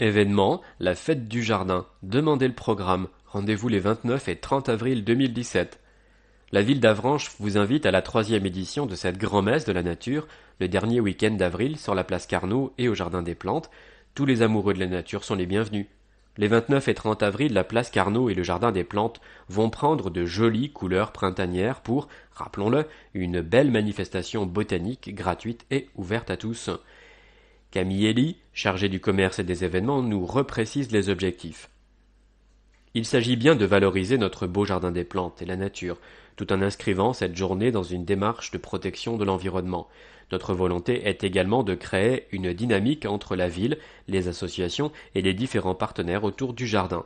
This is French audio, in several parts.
Événement, la fête du jardin. Demandez le programme. Rendez-vous les 29 et 30 avril 2017. La ville d'Avranches vous invite à la troisième édition de cette grand-messe de la nature, le dernier week-end d'avril sur la place Carnot et au Jardin des Plantes. Tous les amoureux de la nature sont les bienvenus. Les 29 et 30 avril, la place Carnot et le Jardin des Plantes vont prendre de jolies couleurs printanières pour, rappelons-le, une belle manifestation botanique gratuite et ouverte à tous. Camille Elie, chargée du commerce et des événements, nous reprécise les objectifs. Il s'agit bien de valoriser notre beau jardin des plantes et la nature, tout en inscrivant cette journée dans une démarche de protection de l'environnement. Notre volonté est également de créer une dynamique entre la ville, les associations et les différents partenaires autour du jardin.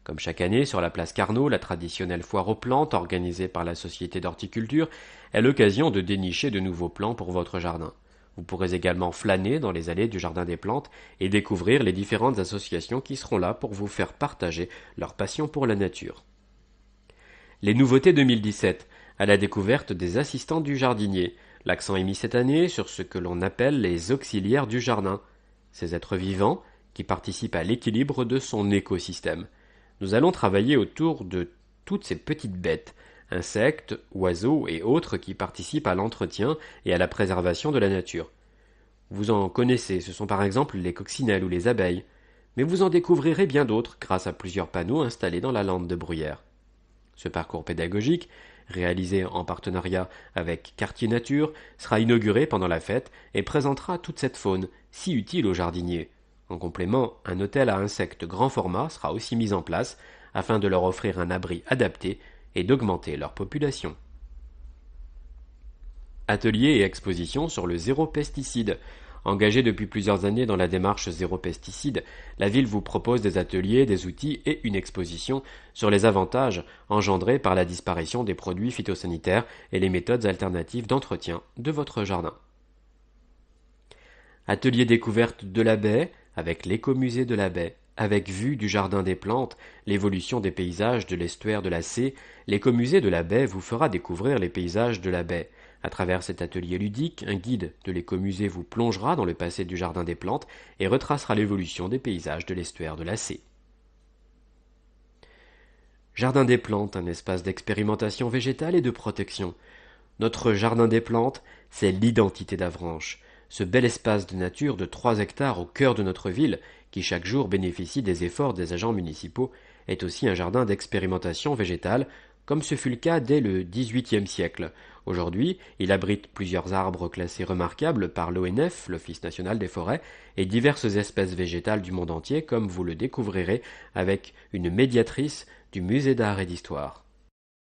Comme chaque année, sur la place Carnot, la traditionnelle foire aux plantes organisée par la Société d'horticulture est l'occasion de dénicher de nouveaux plants pour votre jardin. Vous pourrez également flâner dans les allées du Jardin des Plantes et découvrir les différentes associations qui seront là pour vous faire partager leur passion pour la nature. Les nouveautés 2017, à la découverte des assistants du jardinier. L'accent est mis cette année sur ce que l'on appelle les auxiliaires du jardin, ces êtres vivants qui participent à l'équilibre de son écosystème. Nous allons travailler autour de toutes ces petites bêtes, insectes, oiseaux et autres qui participent à l'entretien et à la préservation de la nature. Vous en connaissez, ce sont par exemple les coccinelles ou les abeilles, mais vous en découvrirez bien d'autres grâce à plusieurs panneaux installés dans la lande de bruyère. Ce parcours pédagogique, réalisé en partenariat avec Quartier Nature, sera inauguré pendant la fête et présentera toute cette faune, si utile aux jardiniers. En complément, un hôtel à insectes grand format sera aussi mis en place afin de leur offrir un abri adapté et d'augmenter leur population. Ateliers et expositions sur le zéro pesticide. Engagée depuis plusieurs années dans la démarche zéro pesticide, la ville vous propose des ateliers, des outils et une exposition sur les avantages engendrés par la disparition des produits phytosanitaires et les méthodes alternatives d'entretien de votre jardin. Atelier découverte de la baie avec l'écomusée de la baie. Avec vue du jardin des plantes, l'évolution des paysages de l'estuaire de la Cé, l'écomusée de la baie vous fera découvrir les paysages de la baie. À travers cet atelier ludique, un guide de l'écomusée vous plongera dans le passé du jardin des plantes et retracera l'évolution des paysages de l'estuaire de la Cé. Jardin des plantes, un espace d'expérimentation végétale et de protection. Notre jardin des plantes, c'est l'identité d'Avranches. Ce bel espace de nature de 3 hectares au cœur de notre ville, qui chaque jour bénéficie des efforts des agents municipaux, est aussi un jardin d'expérimentation végétale, comme ce fut le cas dès le XVIIIe siècle. Aujourd'hui, il abrite plusieurs arbres classés remarquables par l'ONF, l'Office national des forêts, et diverses espèces végétales du monde entier, comme vous le découvrirez avec une médiatrice du Musée d'art et d'histoire.